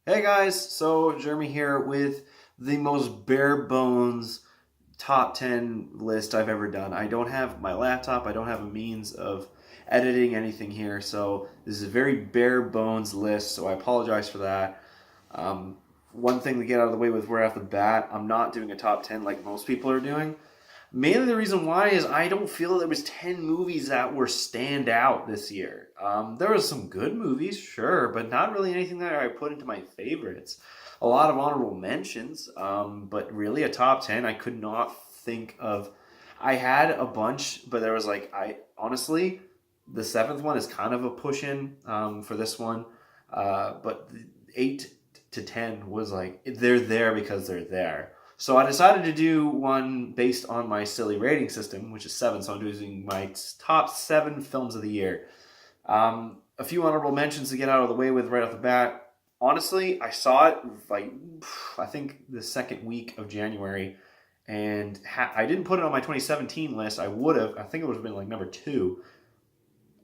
Hey guys, so Jeremy here with the most bare bones top 10 list I've ever done. I don't have my laptop, I don't have a means of editing anything here, so this is a very bare bones list, so I apologize for that. One thing to get out of the way with right off the bat, I'm not doing a top 10 like most people are doing. Mainly the reason why is I don't feel there was 10 movies that were stand out this year. There was some good movies, sure, but not really anything that I put into my favorites. A lot of honorable mentions, but really a top 10 I could not think of. I had a bunch, but there was like, I honestly, the seventh one is kind of a push in for this one. But the 8 to 10 was like, they're there because they're there. So I decided to do one based on my silly rating system, which is 7. So I'm doing my top 7 films of the year. A few honorable mentions to get out of the way with right off the bat. Honestly, I saw it like I think the second week of January, and I didn't put it on my 2017 list. I would have. I think it would have been like number 2.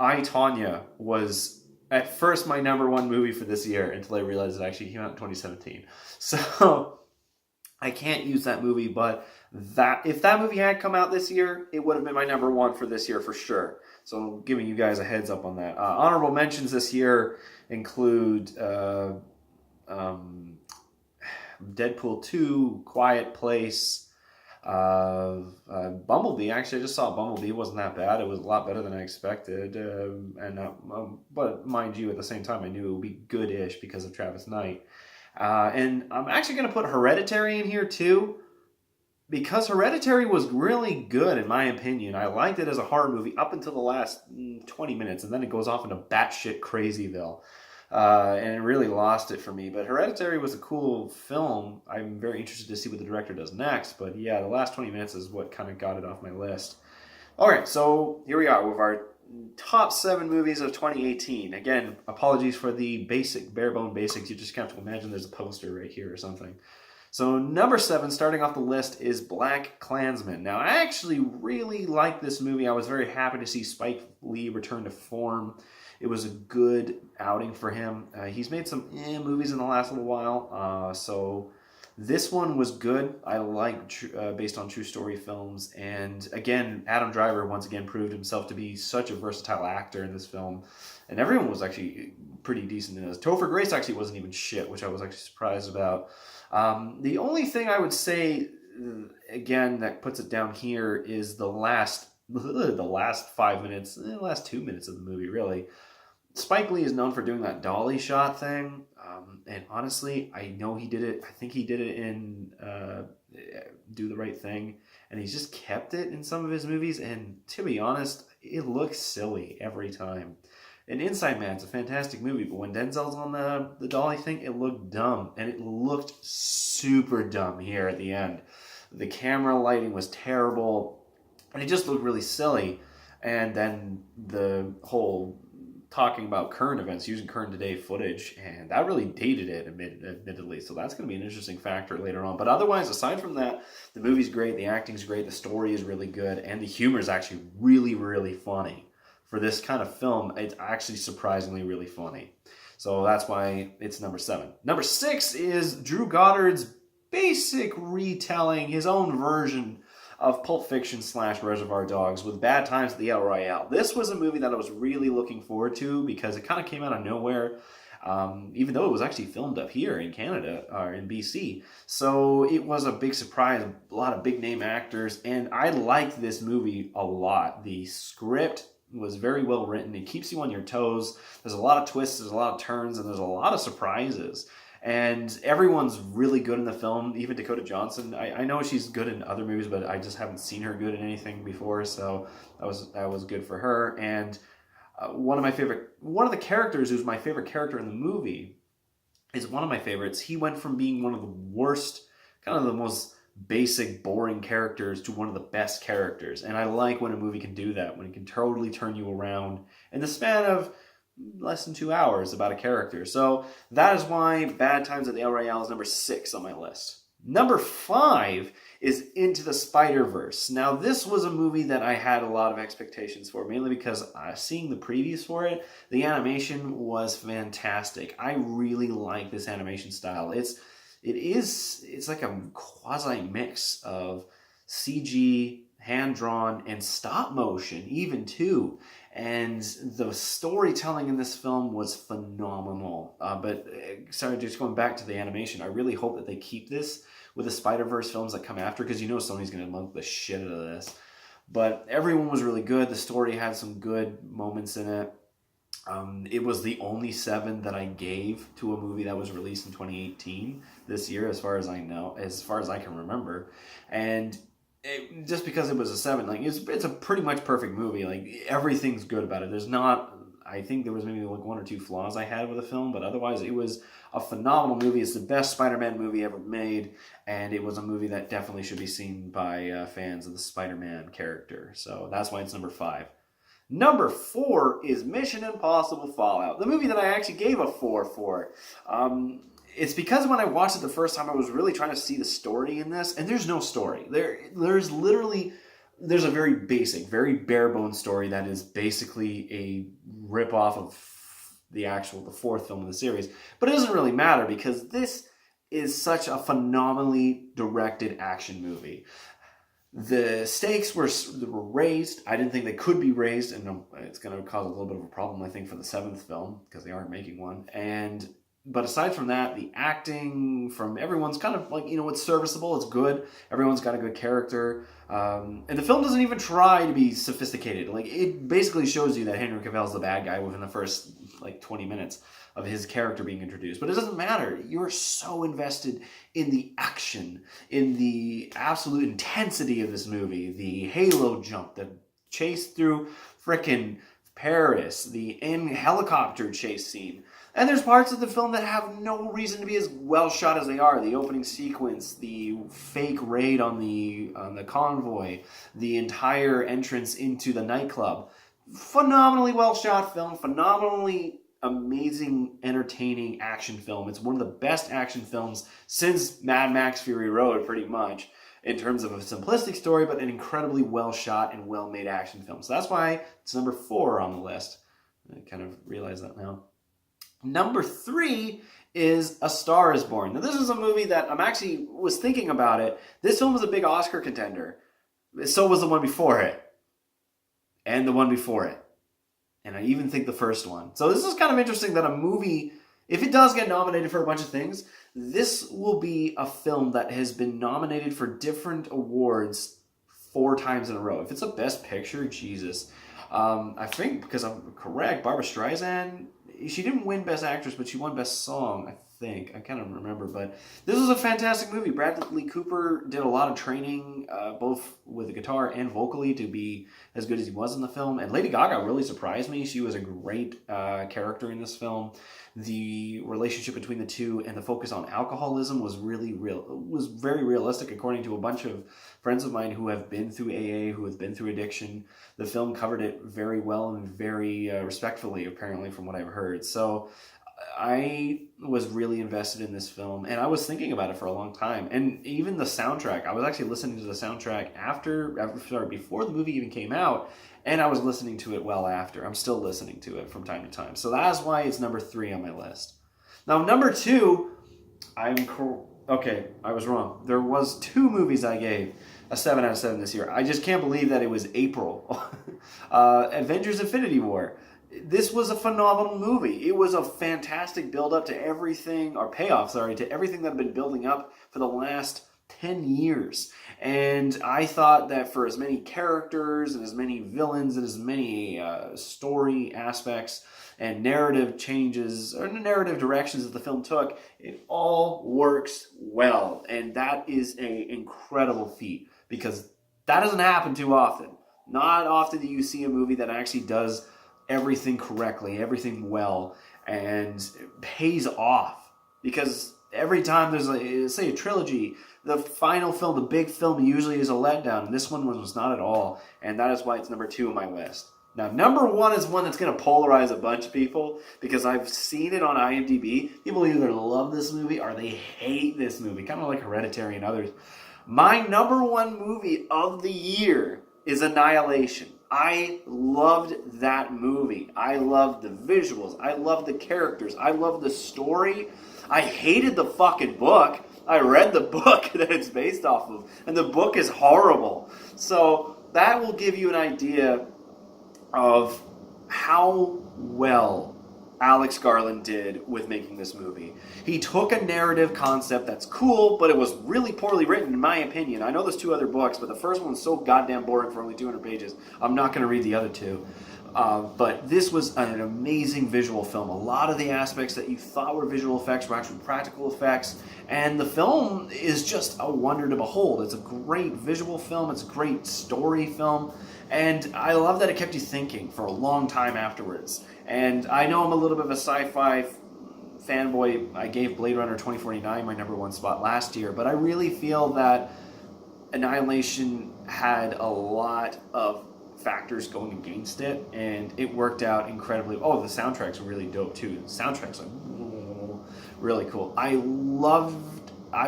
I, Tanya was at first my number 1 movie for this year until I realized it actually came out in 2017. So I can't use that movie, but that if that movie had come out this year, it would have been my number 1 for this year for sure. So I'm giving you guys a heads up on that. Honorable mentions this year include Deadpool 2, Quiet Place, Bumblebee. Actually, I just saw Bumblebee. It wasn't that bad. It was a lot better than I expected. But mind you, at the same time, I knew it would be good-ish because of Travis Knight. And I'm actually going to put Hereditary in here too, because Hereditary was really good in my opinion. I liked it as a horror movie up until the last 20 minutes, and then it goes off into batshit crazyville. And it really lost it for me. But Hereditary was a cool film. I'm very interested to see what the director does next. But yeah, the last 20 minutes is what kind of got it off my list. All right, so here we are with our top 7 movies of 2018. Again, apologies for the basic, bare bone basics. You just have to imagine there's a poster right here or something. So number 7, starting off the list, is Black Klansman. Now, I actually really like this movie. I was very happy to see Spike Lee return to form. It was a good outing for him. He's made some movies in the last little while, so this one was good. I like based on true story films. And again, Adam Driver once again proved himself to be such a versatile actor in this film. And everyone was actually pretty decent in this. Topher Grace actually wasn't even shit, which I was actually surprised about. The only thing I would say, again, that puts it down here is the last 5 minutes, the last 2 minutes of the movie, really. Spike Lee is known for doing that dolly shot thing, and honestly, I know he did it. I think he did it in Do the Right Thing, and he's just kept it in some of his movies. And to be honest, it looks silly every time. And Inside Man's a fantastic movie, but when Denzel's on the dolly thing, it looked dumb, and it looked super dumb here at the end. The camera lighting was terrible, and it just looked really silly. And then the whole talking about current events, using current today footage, and that really dated it, admittedly. So that's going to be an interesting factor later on. But otherwise, aside from that, the movie's great, the acting's great, the story is really good, and the humor is actually really, really funny. For this kind of film, it's actually surprisingly really funny. So that's why it's number 7. Number 6 is Drew Goddard's basic retelling, his own version of Pulp Fiction / Reservoir Dogs with Bad Times at the El Royale. This was a movie that I was really looking forward to because it kind of came out of nowhere, even though it was actually filmed up here in Canada, or in BC. So it was a big surprise, a lot of big name actors, and I liked this movie a lot. The script was very well written. It keeps you on your toes. There's a lot of twists, there's a lot of turns, and there's a lot of surprises. And everyone's really good in the film, even Dakota Johnson. I know she's good in other movies, but I just haven't seen her good in anything before, so that was good for her. And one of the characters who's my favorite character in the movie is one of my favorites. He went from being one of the worst, kind of the most basic, boring characters to one of the best characters. And I like when a movie can do that, when it can totally turn you around in the span of less than 2 hours about a character. So that is why Bad Times at the El Royale is number 6 on my list. Number 5 is Into the Spider-Verse. Now, this was a movie that I had a lot of expectations for, mainly because seeing the previews for it, the animation was fantastic. I really like this animation style. It's like a quasi mix of CG, hand-drawn, and stop motion, even too. And the storytelling in this film was phenomenal. Sorry, just going back to the animation, I really hope that they keep this with the Spider-Verse films that come after, because you know Sony's going to milk the shit out of this. But everyone was really good. The story had some good moments in it. It was the only 7 that I gave to a movie that was released in 2018 this year, as far as I know, as far as I can remember. And just because it was a 7, like it's a pretty much perfect movie. Like everything's good about it. There's not, I think there was maybe like 1 or 2 flaws I had with the film, but otherwise it was a phenomenal movie. It's the best Spider-Man movie ever made, and it was a movie that definitely should be seen by fans of the Spider-Man character. So that's why it's number 5. Number 4 is Mission Impossible Fallout, the movie that I actually gave a 4 for. It's because when I watched it the first time, I was really trying to see the story in this, and there's no story. There's a very basic, very bare bones story that is basically a rip-off of the 4th film in the series. But it doesn't really matter, because this is such a phenomenally directed action movie. The stakes were raised. I didn't think they could be raised, and it's going to cause a little bit of a problem, I think, for the 7th film, because they aren't making one. But aside from that, the acting from everyone's kind of like, it's serviceable, it's good. Everyone's got a good character. And the film doesn't even try to be sophisticated. Like, it basically shows you that Henry Cavill's the bad guy within the first, 20 minutes of his character being introduced. But it doesn't matter. You're so invested in the action, in the absolute intensity of this movie. The Halo jump, the chase through frickin' Paris, the helicopter chase scene. And there's parts of the film that have no reason to be as well shot as they are. The opening sequence, the fake raid on the convoy, the entire entrance into the nightclub. Phenomenally well shot film, phenomenally amazing, entertaining action film. It's one of the best action films since Mad Max Fury Road, pretty much, in terms of a simplistic story, but an incredibly well shot and well made action film. So that's why it's number 4 on the list. I kind of realize that now. Number 3 is A Star is Born. Now, this is a movie that was thinking about it. This film was a big Oscar contender. So was the one before it. And the one before it. And I even think the first one. So this is kind of interesting that a movie, if it does get nominated for a bunch of things, this will be a film that has been nominated for different awards 4 times in a row. If it's a Best Picture, Jesus. I think, because I'm correct, Barbra Streisand, she didn't win Best Actress, but she won Best Song, I think. I can't remember, but this was a fantastic movie. Bradley Cooper did a lot of training, both with the guitar and vocally, to be as good as he was in the film. And Lady Gaga really surprised me. She was a great character in this film. The relationship between the two and the focus on alcoholism was really real. It was very realistic, according to a bunch of friends of mine who have been through AA, who have been through addiction. The film covered it very well and very respectfully, apparently, from what I've heard. So I was really invested in this film, and I was thinking about it for a long time. And even the soundtrack, I was actually listening to the soundtrack before the movie even came out, and I was listening to it well after. I'm still listening to it from time to time. So that's why it's number 3 on my list. Now, number 2, okay, I was wrong. There was 2 movies I gave a 7 out of 7 this year. I just can't believe that it was April. Avengers Infinity War. This was a phenomenal movie. It was a fantastic build-up to everything, or payoff, to everything that had been building up for the last 10 years. And I thought that for as many characters and as many villains and as many story aspects and narrative changes or narrative directions that the film took, it all works well. And that is an incredible feat, because that doesn't happen too often. Not often do you see a movie that actually does everything correctly, everything well, and pays off. Because every time there's a trilogy, the final film, the big film, usually is a letdown, and this one was not at all, and that is why it's number 2 on my list. Now, number 1 is one that's going to polarize a bunch of people, because I've seen it on IMDb. People either love this movie or they hate this movie, kind of like Hereditary and others. My number one movie of the year is Annihilation. I loved that movie. I loved the visuals. I loved the characters. I loved the story. I hated the fucking book. I read the book that it's based off of, and the book is horrible. So that will give you an idea of how well Alex Garland did with making this movie. He took a narrative concept that's cool, but it was really poorly written in my opinion. I know there's 2 other books, but the first one's so goddamn boring for only 200 pages. I'm not going to read the other 2. But this was an amazing visual film. A lot of the aspects that you thought were visual effects were actually practical effects. And the film is just a wonder to behold. It's a great visual film. It's a great story film. And I love that it kept you thinking for a long time afterwards. And I know I'm a little bit of a sci-fi fanboy. I gave Blade Runner 2049 my number 1 spot last year. But I really feel that Annihilation had a lot of factors going against it, and it worked out incredibly. Oh, the soundtrack's really dope too. The soundtrack's like really cool. I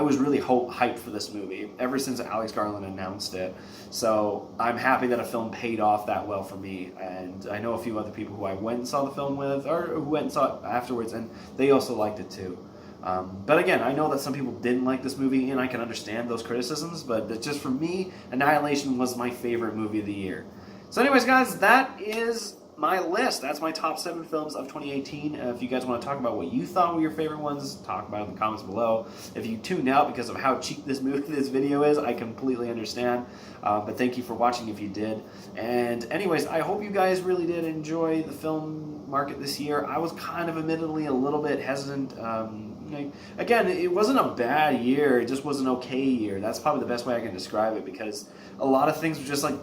was really hyped for this movie ever since Alex Garland announced it. So I'm happy that a film paid off that well for me. And I know a few other people who I went and saw the film with, or who went and saw it afterwards, and they also liked it too. But again, I know that some people didn't like this movie, and I can understand those criticisms, but just for me, Annihilation was my favorite movie of the year. So anyways, guys, that is my list. That's my top 7 films of 2018. If you guys want to talk about what you thought were your favorite ones, talk about it in the comments below. If you tuned out because of how cheap this video is, I completely understand. But thank you for watching if you did. And anyways, I hope you guys really did enjoy the film market this year. I was kind of admittedly a little bit hesitant. Again, it wasn't a bad year. It just was an okay year. That's probably the best way I can describe it, because a lot of things were just like,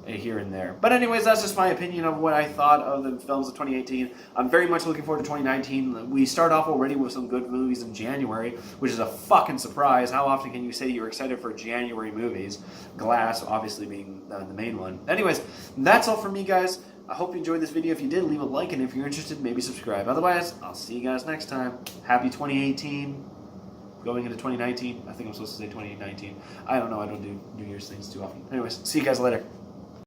here and there. But anyways, that's just my opinion of what I thought of the films of 2018. I'm very much looking forward to 2019. We start off already with some good movies in January, which is a fucking surprise. How often can you say you're excited for January movies? Glass, obviously, being the main one. Anyways, that's all from me, guys. I hope you enjoyed this video. If you did, leave a like, and if you're interested, maybe subscribe. Otherwise, I'll see you guys next time. Happy 2018. Going into 2019. I think I'm supposed to say 2019. I don't know. I don't do New Year's things too often. Anyways, see you guys later.